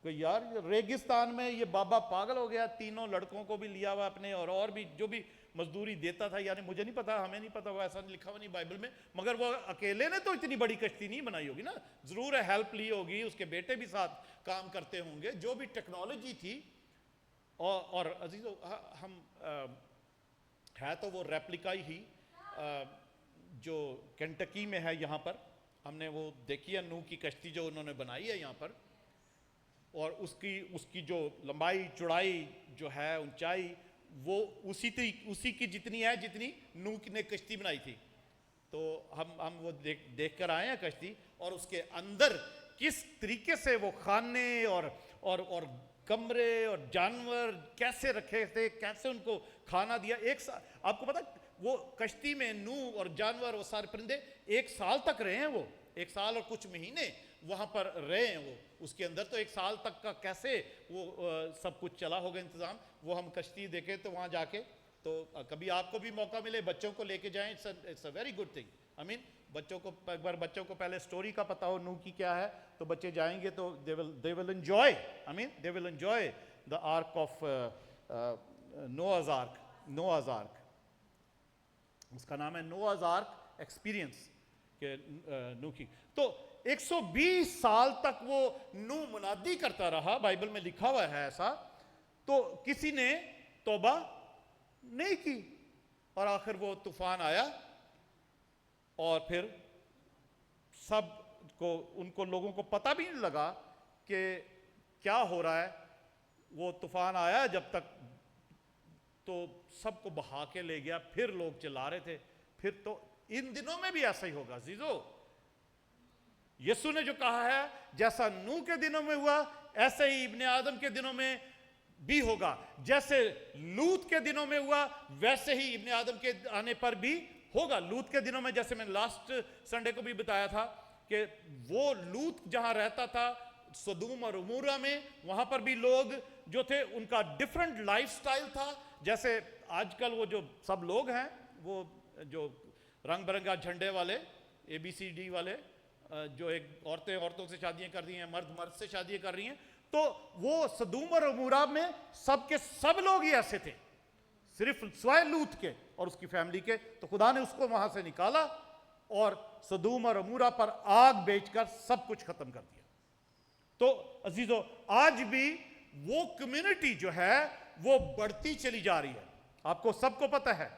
कि यार रेगिस्तान में ये बाबा पागल हो गया, तीनों लड़कों को भी लिया हुआ अपने, और भी जो भी मजदूरी देता था, यानी मुझे नहीं पता, हमें नहीं पता, वो ऐसा लिखा हुआ नहीं बाइबल में, मगर वो अकेले ने तो इतनी बड़ी कश्ती नहीं बनाई होगी ना, जरूर है हेल्प ली होगी, उसके बेटे भी साथ काम करते होंगे, जो भी टेक्नोलॉजी थी। और अजीजों, हम है तो वो रेप्लिका ही जो केंटकी में है, यहाँ पर हमने वो देखी है नूह की कश्ती जो उन्होंने बनाई है यहाँ पर, और उसकी जो लंबाई चौड़ाई जो है, ऊंचाई, वो उसी की जितनी है जितनी नूह ने कश्ती बनाई थी। तो हम वो देख कर आए हैं कश्ती, और उसके अंदर किस तरीके से वो खाने और कमरे और जानवर कैसे रखे थे, कैसे उनको खाना दिया। आपको पता, वो कश्ती में नूह और जानवर, वो सारे परिंदे 1 साल तक रहे हैं। वो 1 साल और कुछ महीने वहां पर रहे हैं वो उसके अंदर। तो 1 साल तक का कैसे वो सब कुछ चला होगा इंतजाम, वो हम कश्ती देखे तो वहां जाके, तो कभी आपको भी मौका मिले बच्चों को लेके जाएं, it's a very good thing. I mean, बच्चों को एक बार पहले स्टोरी का पता हो नूह की क्या है, तो बच्चे जाएंगे तो they will enjoy, I mean they will enjoy the arc of नोआज arc. उसका नाम है नोआज आर्क एक्सपीरियंस के नूह की। तो 120 साल तक वो नूह मुनादी करता रहा, बाइबल में लिखा हुआ है ऐसा। तो किसी ने तौबा नहीं की, और आखिर वो तूफान आया और फिर उनको लोगों को पता भी नहीं लगा कि क्या हो रहा है। वो तूफान आया जब तक, तो सबको बहा के ले गया, फिर लोग चिल्ला रहे थे। फिर तो इन दिनों में भी ऐसा ही होगा जीजो। यीशु ने जो कहा है, जैसा नूह के दिनों में हुआ ऐसे ही इब्ने आदम के दिनों में भी होगा। जैसे लूत के दिनों में हुआ वैसे ही इब्ने आदम के आने पर भी होगा। लूत के दिनों में, जैसे मैंने लास्ट संडे को भी बताया था, कि वो लूत जहां रहता था सदूम और उमूरा में, वहां पर भी लोग जो थे उनका डिफरेंट लाइफस्टाइल था। जैसे आजकल वो जो सब लोग हैं, वो जो रंग बिरंगा झंडे वाले, ABCD वाले, जो एक औरतों से शादियां कर रही हैं, मर्द से शादियां कर रही हैं, तो वो सदूम और उमूरा में सबके सब लोग ही ऐसे थे, सिर्फ स्वाय लूत के और उसकी फैमिली के। तो खुदा ने उसको वहां से निकाला और सदूम और उमूरा पर आग बेचकर सब कुछ खत्म कर दिया। तो अजीजों, आज भी वो कम्युनिटी जो है वो बढ़ती चली जा रही है, आपको सबको पता है,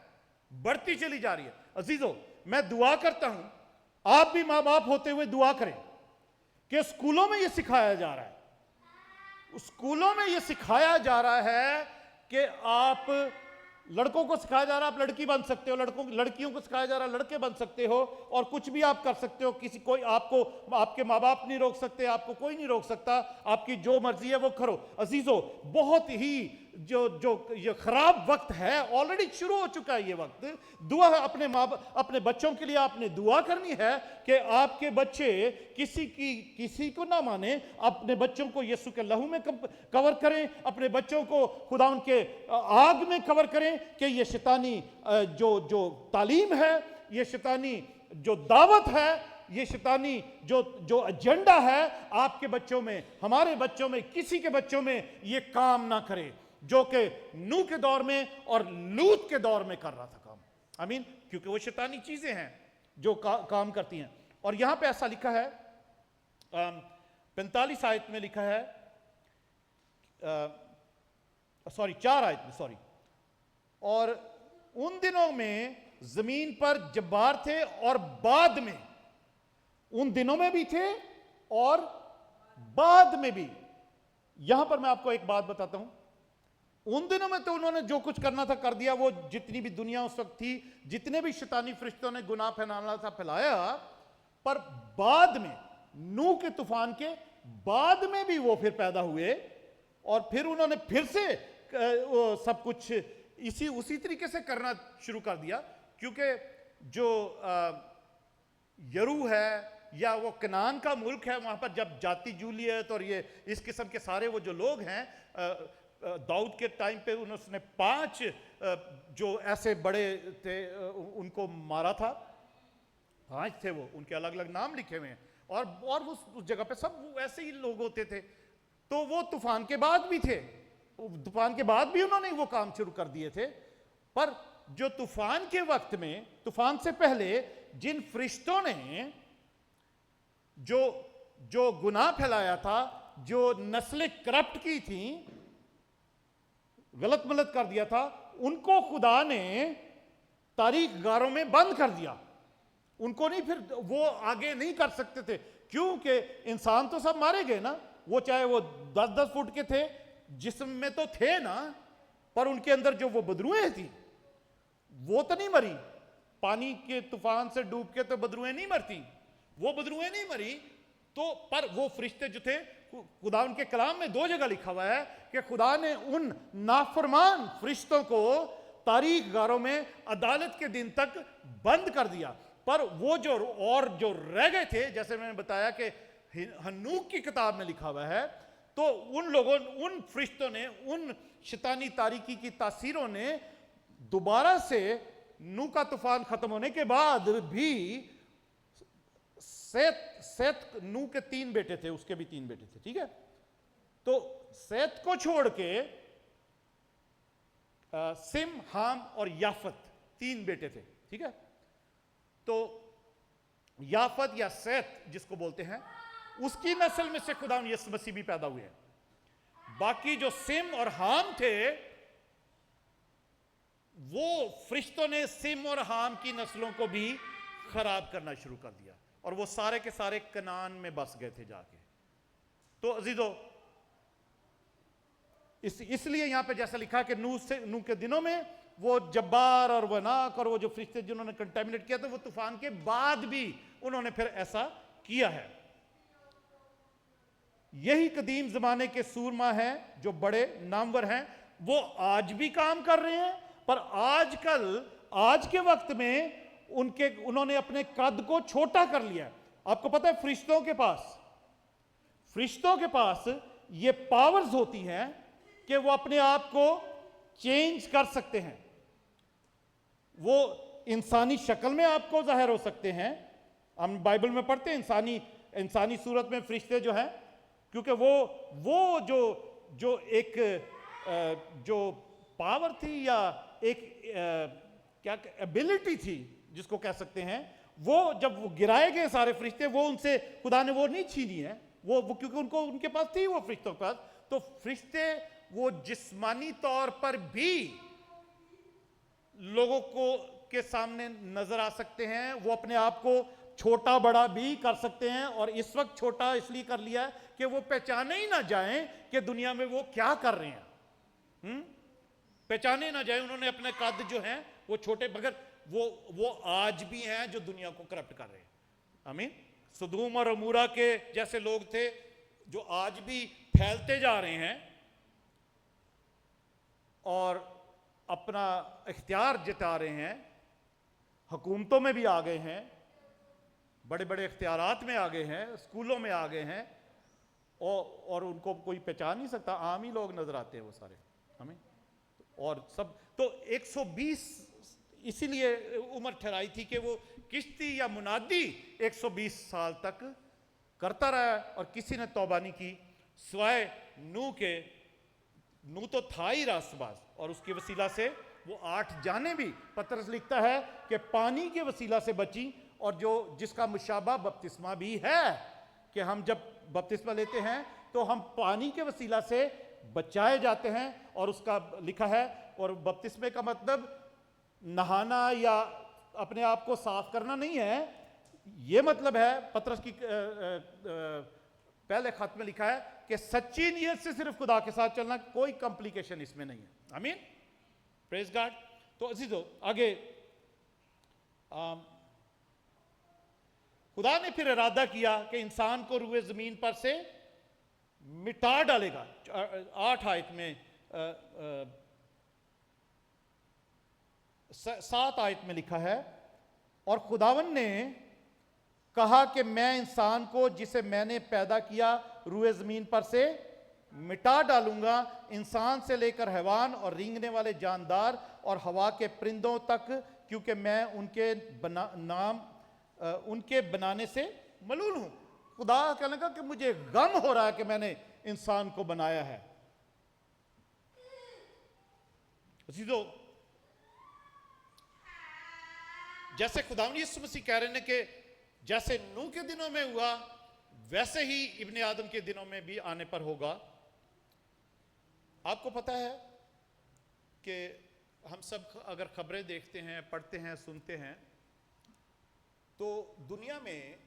बढ़ती चली जा रही है। अजीजों, मैं दुआ करता हूं, आप भी मां बाप होते हुए दुआ करें कि स्कूलों में यह सिखाया जा रहा है, स्कूलों में यह सिखाया जा रहा है कि आप, लड़कों को सिखाया जा रहा है आप लड़की बन सकते हो, लड़कियों को सिखाया जा रहा है लड़के बन सकते हो, और कुछ भी आप कर सकते हो। कोई आपको, आपके माँ बाप नहीं रोक सकते, आपको कोई नहीं रोक सकता, आपकी जो मर्जी है वो करो। अजीजों, बहुत ही जो ये खराब वक्त है, ऑलरेडी शुरू हो चुका है ये वक्त। दुआ अपने बच्चों के लिए आपने दुआ करनी है कि आपके बच्चे किसी को ना माने, अपने बच्चों को यीशु के लहू में कवर करें, अपने बच्चों को खुदा उनके आग में कवर करें, कि ये शैतानी जो तालीम है, ये शैतानी जो दावत है, ये शैतानी जो एजेंडा है आपके बच्चों में, हमारे बच्चों में, किसी के बच्चों में ये काम ना करे, जो कि नूह के दौर में और लूत के दौर में कर रहा था काम। आई मीन, क्योंकि वो शैतानी चीजें हैं जो काम करती हैं। और यहां पे ऐसा लिखा है 45 आयत में लिखा है, सॉरी 4 आयत में, सॉरी, और उन दिनों में जमीन पर जब्बार थे और बाद में, उन दिनों में भी थे और बाद में भी। यहां पर मैं आपको एक बात बताता हूं, उन दिनों में तो उन्होंने जो कुछ करना था कर दिया, वो जितनी भी दुनिया उस वक्त थी, जितने भी शैतानी फरिश्तों ने गुनाह फैलाना था फैलाया, पर बाद में नूह के तूफान के बाद में भी वो फिर पैदा हुए और फिर उन्होंने फिर से वो सब कुछ उसी तरीके से करना शुरू कर दिया। क्योंकि जो यरू है या वो कनान का मुल्क है, वहां पर जब जाति जूलियत और ये इस किस्म के सारे वो जो लोग हैं, दाऊद के टाइम पे उन्होंने 5 जो ऐसे बड़े थे उनको मारा था, 5 थे वो, उनके अलग अलग नाम लिखे हुए हैं, और उस जगह पे सब ऐसे ही लोग होते थे। तो वो तूफान के बाद भी थे, तूफान के बाद भी उन्होंने वो काम शुरू कर दिए थे। पर जो तूफान के वक्त में, तूफान से पहले जिन फरिश्तों ने जो गुनाह फैलाया था, जो नस्लें करप्ट की थी, गलत मलत कर दिया था, उनको खुदा ने तारीख गारों में बंद कर दिया। उनको नहीं, फिर वो आगे नहीं कर सकते थे, क्योंकि इंसान तो सब मारे गए ना, वो चाहे वो 10-10 फुट के थे, जिस्म में तो थे ना, पर उनके अंदर जो वो बदरूएं थी वो तो नहीं मरी। पानी के तूफान से डूब के तो बदरूएं नहीं मरती, वो बदरूएं नहीं मरी। तो पर वो फरिश्ते जो थे, खुदा उनके कलाम में 2 जगह लिखा हुआ है कि खुदा ने उन नाफरमान फरिश्तों को तारीख गारों में अदालत के दिन तक बंद कर दिया। पर वो जो रह गए थे, जैसे मैंने बताया कि हन्नूक की किताब में लिखा हुआ है, तो उन लोगों, उन फरिश्तों ने, उन शैतानी तारीकी की तासीरों ने दोबारा से नूह का तूफान खत्म होने के बाद भी, सेत नूह के 3 बेटे थे, उसके भी 3 बेटे थे, ठीक है। तो सेत को छोड़ के सिम, हाम और याफत 3 बेटे थे, ठीक है। तो याफत या सेत जिसको बोलते हैं, उसकी नस्ल में से खुदा यीशु मसीह भी पैदा हुए हैं। बाकी जो सिम और हाम थे, वो फरिश्तों ने सिम और हाम की नस्लों को भी खराब करना शुरू कर दिया, और वो सारे के सारे कनान में बस गए थे जाके। तो अजीजो, इसलिए यहां पे जैसा लिखा कि नूह के दिनों में वो जब्बार और वनाक और वो जो फरिश्ते जिन्होंने कंटेमिनेट किया था, वो तूफान के बाद भी उन्होंने फिर ऐसा किया है। यही कदीम जमाने के सूरमा हैं, जो बड़े नामवर हैं, वो आज भी काम कर रहे हैं। पर आजकल, आज के वक्त में उन्होंने अपने कद को छोटा कर लिया है। आपको पता है, फरिश्तों के पास ये पावर्स होती हैं कि वो अपने आप को चेंज कर सकते हैं। वो इंसानी शक्ल में आपको जाहिर हो सकते हैं। हम बाइबल में पढ़ते हैं इंसानी सूरत में फरिश्ते जो हैं, क्योंकि वो जो एक जो पावर थी या एक क्या एबिलिटी थी जिसको कह सकते हैं, वो जब वो गिराए गए सारे फरिश्ते, वो उनसे खुदा ने वो नहीं छीनी है, वो क्योंकि उनके पास थी वो फरिश्तों के पास। तो फरिश्ते वो जिस्मानी तौर पर भी लोगों के सामने नजर आ सकते हैं, वो अपने आप को छोटा बड़ा भी कर सकते हैं। और इस वक्त छोटा इसलिए कर लिया है कि वो पहचाने ही ना जाएं कि दुनिया में वो क्या कर रहे हैं, पहचाने ना जाए। उन्होंने अपने कद जो हैं वो छोटे, मगर वो आज भी हैं जो दुनिया को करप्ट कर रहे हैं। आमीन। सदूम और अमूरा के जैसे लोग थे जो आज भी फैलते जा रहे हैं और अपना इख्तियार जता रहे हैं, हुकूमतों में भी आ गए हैं, बड़े बड़े इख्तियारात में आ गए हैं, स्कूलों में आ गए हैं, और उनको कोई पहचान नहीं सकता। आम ही लोग नजर आते हैं वो सारे हमें। और सब तो 120 इसीलिए उम्र ठहराई थी कि वो किश्ती या मुनादी 120 साल तक करता रहा, और किसी ने तौबा नहीं की सिवाय नूह तो था ही रास्तबाज, और उसके वसीला से वो 8 जाने भी, पतरस लिखता है कि पानी के वसीला से बची, और जो जिसका मुशाबा बपतिस्मा भी है, कि हम जब बपतिस्मा लेते हैं तो हम पानी के वसीला से बचाए जाते हैं, और उसका लिखा है, और बपतिस्मे का मतलब नहाना या अपने आप को साफ करना नहीं है। यह मतलब है, पतरस की पहले खत में लिखा है कि सच्ची नीयत से सिर्फ खुदा के साथ चलना, कोई कॉम्प्लिकेशन इसमें नहीं है। आमीन, प्रेज गॉड। तो अजीजों आगे खुदा ने फिर इरादा किया कि इंसान को रुए जमीन पर से मिटा डालेगा। 8 आयत में 7 आयत में लिखा है, और खुदावन ने कहा कि मैं इंसान को जिसे मैंने पैदा किया रुए जमीन पर से मिटा डालूंगा, इंसान से लेकर हैवान और रेंगने वाले जानदार और हवा के परिंदों तक, क्योंकि मैं उनके बनाने से मलूल हूं। खुदा कहने लगा कि मुझे गम हो रहा है कि मैंने इंसान को बनाया है। अजीजों, जैसे खुदावंद यीशु मसीह कह रहे हैं कि जैसे नूह के दिनों में हुआ वैसे ही इब्ने आदम के दिनों में भी आने पर होगा। आपको पता है कि हम सब अगर खबरें देखते हैं, पढ़ते हैं, सुनते हैं, तो दुनिया में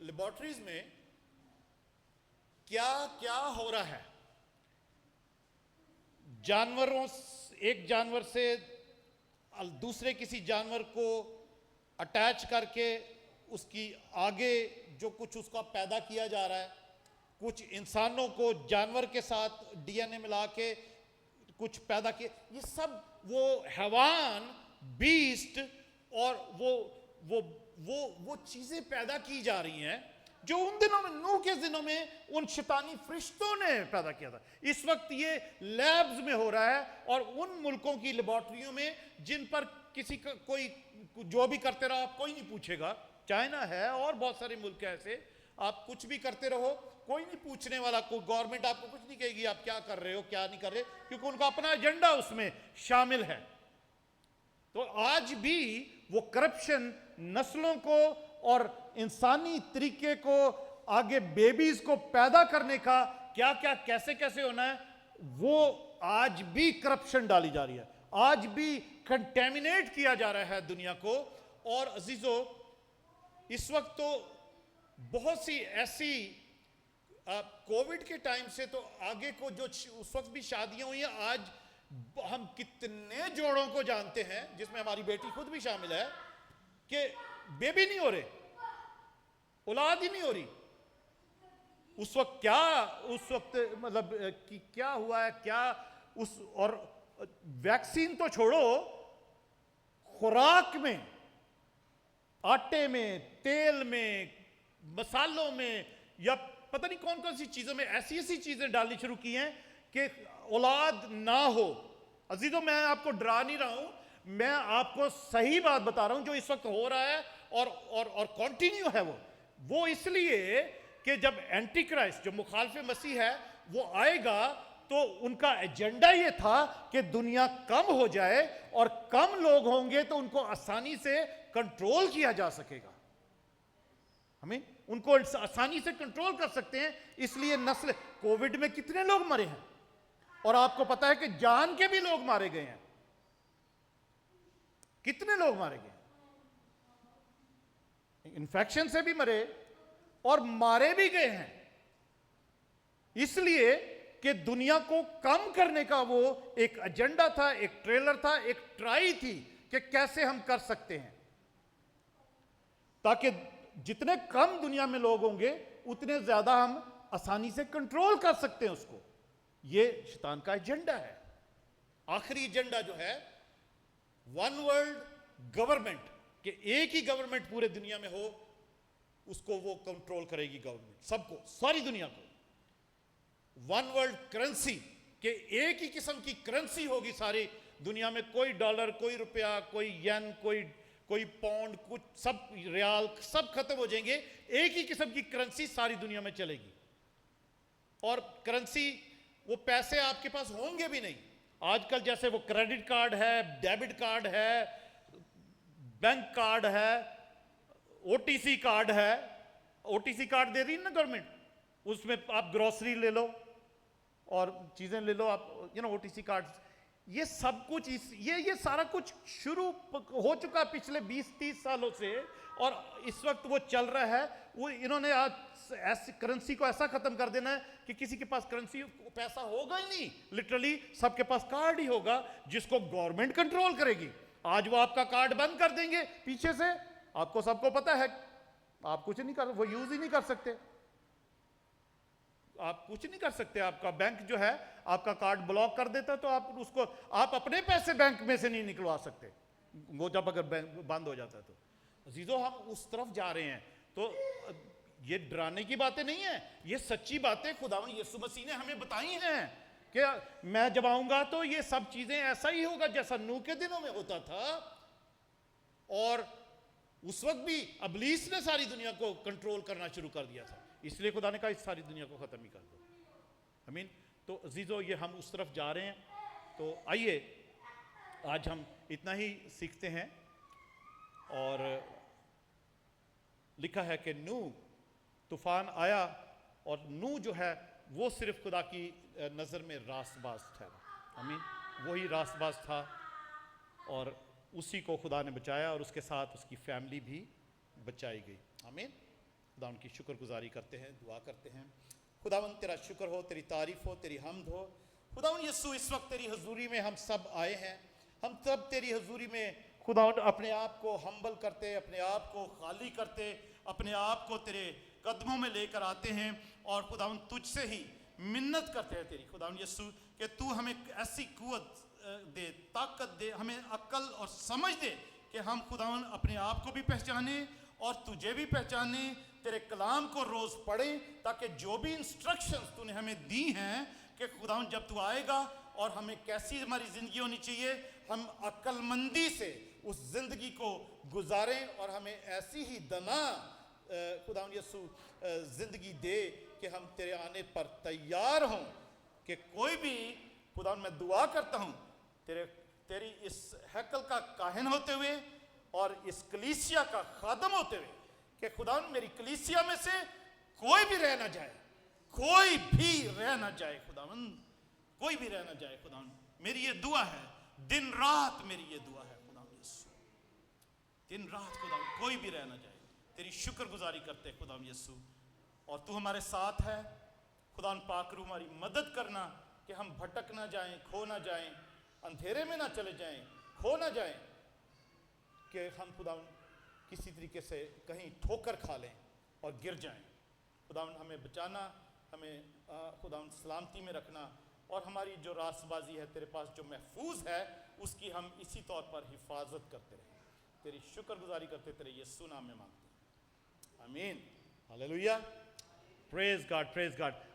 लेबोरेटरीज में क्या क्या हो रहा है। जानवरों, एक जानवर से दूसरे किसी जानवर को अटैच करके उसकी आगे जो कुछ उसका पैदा किया जा रहा है, कुछ इंसानों को जानवर के साथ डीएनए मिला के कुछ पैदा किए, ये सब वो हैवान, बीस्ट और वो चीजें पैदा की जा रही हैं जो उन दिनों में, नूह के दिनों में उन शैतानी फरिश्तों ने पैदा किया था। इस वक्त ये लैब्स में हो रहा है, और उन मुल्कों की लेबोरेटरियों में जिन पर किसी का कोई जो भी करते रहो आप कोई नहीं पूछेगा। चाइना है और बहुत सारे मुल्क हैं ऐसे, आप कुछ भी करते रहो कोई नहीं पूछने वाला, कोई गवर्नमेंट आपको कुछ नहीं कहेगी आप क्या कर रहे हो क्या नहीं कर रहे, क्योंकि उनका अपना एजेंडा उसमें शामिल है। तो आज भी वो करप्शन नस्लों को और इंसानी तरीके को आगे बेबीज को पैदा करने का क्या क्या कैसे कैसे होना है, वो आज भी करप्शन डाली जा रही है, आज भी कंटेमिनेट किया जा रहा है दुनिया को। और अजीजों, इस वक्त तो बहुत सी ऐसी कोविड के टाइम से तो आगे को जो उस वक्त भी शादियां हुई हैं, आज हम कितने जोड़ों को जानते हैं जिसमें हमारी बेटी खुद भी शामिल है कि बेबी नहीं हो रहे, औलाद ही नहीं हो रही। उस वक्त मतलब कि क्या हुआ है, क्या उस, और वैक्सीन तो छोड़ो, खुराक में, आटे में, तेल में, मसालों में, या पता नहीं कौन कौन सी चीजों में ऐसी ऐसी चीजें डालनी शुरू की हैं कि औलाद ना हो। अजीजों, मैं आपको डरा नहीं रहा हूं, मैं आपको सही बात बता रहा हूं जो इस वक्त हो रहा है और कंटिन्यू है। वो इसलिए कि जब एंटी क्राइस्ट, जो मुखालिफ मसीह है, वो आएगा तो उनका एजेंडा ये था कि दुनिया कम हो जाए, और कम लोग होंगे तो उनको आसानी से कंट्रोल किया जा सकेगा। हमें उनको आसानी से कंट्रोल कर सकते हैं, इसलिए नस्ल, कोविड में कितने लोग मरे हैं, और आपको पता है कि जान के भी लोग मारे गए हैं, कितने लोग मारे गए, इन्फेक्शन से भी मरे और मारे भी गए हैं, इसलिए कि दुनिया को कम करने का वो एक एजेंडा था, एक ट्रेलर था, एक ट्राई थी कि कैसे हम कर सकते हैं, ताकि जितने कम दुनिया में लोग होंगे उतने ज्यादा हम आसानी से कंट्रोल कर सकते हैं उसको। ये शैतान का एजेंडा है। आखिरी एजेंडा जो है, वन वर्ल्ड गवर्नमेंट, कि एक ही गवर्नमेंट पूरे दुनिया में हो, उसको वो कंट्रोल करेगी गवर्नमेंट, सबको, सारी दुनिया को। वन वर्ल्ड करेंसी, कि एक ही किस्म की करेंसी होगी सारी दुनिया में, कोई डॉलर, कोई रुपया, कोई येन, कोई पाउंड, कुछ सब रियाल, सब खत्म हो जाएंगे, एक ही किस्म की करेंसी सारी दुनिया में चलेगी। और करेंसी, वो पैसे आपके पास होंगे भी नहीं, आजकल जैसे वो क्रेडिट कार्ड है, डेबिट कार्ड है, बैंक कार्ड है, ओटीसी कार्ड है, ओटीसी कार्ड दे रही है ना गवर्नमेंट, उसमें आप ग्रोसरी ले लो और चीजें ले लो आप, ओटीसी कार्ड। ये सब कुछ ये सारा कुछ शुरू हो चुका पिछले 20-30 सालों से, और इस वक्त वो चल रहा है। वो इन्होंने आज ऐसी करेंसी को ऐसा खत्म कर देना है कि किसी के पास करेंसी पैसा होगा ही नहीं, लिटरली सबके पास कार्ड ही होगा जिसको गवर्नमेंट कंट्रोल करेगी। आज वो आपका कार्ड बंद कर देंगे पीछे से, आपको सबको पता है, आप कुछ नहीं कर, वो यूज ही नहीं कर सकते, आप कुछ नहीं कर सकते। आपका बैंक जो है आपका कार्ड ब्लॉक कर देता, तो आप अपने पैसे बैंक में से नहीं निकलवा सकते, वो जब अगर बैंक बंद हो जाता है तो। अजीजों, हम उस तरफ जा रहे हैं। तो ये डराने की बातें नहीं है, ये सच्ची बातें खुदावंद यीशु मसीह ने हमें बताई हैं कि मैं जब आऊंगा तो ये सब चीजें ऐसा ही होगा जैसा नूह के दिनों में होता था। और उस वक्त भी इब्लीस ने सारी दुनिया को कंट्रोल करना शुरू कर दिया था, इसलिए खुदा ने कहा इस सारी दुनिया को खत्म ही कर दो। आमीन। तो अजीजों, ये हम उस तरफ जा रहे हैं। तो आइए आज हम इतना ही सीखते हैं। और लिखा है कि नूह, तूफान आया और नूह जो है वो सिर्फ खुदा की नज़र में रासबाज ठहरा। आमीन। वही रासबाज था और उसी को खुदा ने बचाया और उसके साथ उसकी फैमिली भी बचाई गई। आमीन। खुदा उनकी शुक्रगुजारी करते हैं, दुआ करते हैं। खुदावंद तेरा शुक्र हो, तेरी तारीफ हो, तेरी हम्द हो। खुदावंद यीशु, इस वक्त तेरी हजूरी में हम सब आए हैं। हम सब तेरी हजूरी में खुदावंद अपने आप को हम्बल करते, अपने आप को खाली करते, अपने आप को तेरे कदमों में लेकर आते हैं और खुदावंद तुझसे ही मिन्नत करते हैं तेरी खुदावंद यीशु कि तू हमें ऐसी कुव्वत दे, ताकत दे, हमें अक्ल और समझ दे कि हम खुदावंद अपने आप को भी पहचाने और तुझे भी पहचाने, तेरे कलाम को रोज पढ़ें, ताकि जो भी इंस्ट्रक्शंस तूने हमें दी हैं कि खुदावंद जब तू आएगा और हमें कैसी हमारी जिंदगी होनी चाहिए, हम अक्लमंदी से उस जिंदगी को गुजारें और हमें ऐसी ही दना खुदावंद यीशु जिंदगी दे कि हम तेरे आने पर तैयार हों। कि कोई भी खुदावंद, मैं दुआ करता हूं तेरी इस हैकल का काहिन होते हुए और इस कलीसिया का खादम होते हुए कि खुदावंद मेरी कलीसिया में से कोई भी रह ना जाए, कोई भी रह ना जाए खुदावंद, कोई भी रह ना जाए खुदावंद। मेरी ये दुआ है, दिन रात मेरी ये दुआ है खुदावंद यीशु, दिन रात खुदावंद कोई भी रह ना जाए। तेरी शुक्रगुजारी करते खुदावंद यीशु, और तू हमारे साथ है खुदावंद पाक रू, हमारी मदद करना कि हम भटक ना जाएं, खो ना जाएं, अंधेरे में ना चले जाएं, खो ना जाएं, कि हम खुदावंद किसी तरीके से कहीं ठोकर खा लें और गिर जाएं। खुदावंद हमें बचाना, हमें खुदावंद सलामती में रखना, और हमारी जो रासबाजी है तेरे पास जो महफूज है उसकी हम इसी तौर पर हिफाजत करते रहें। तेरी शुक्रगुजारी करते तेरे यीशु नाम में मांगते हैं, आमीन। Hallelujah. Praise God, praise God.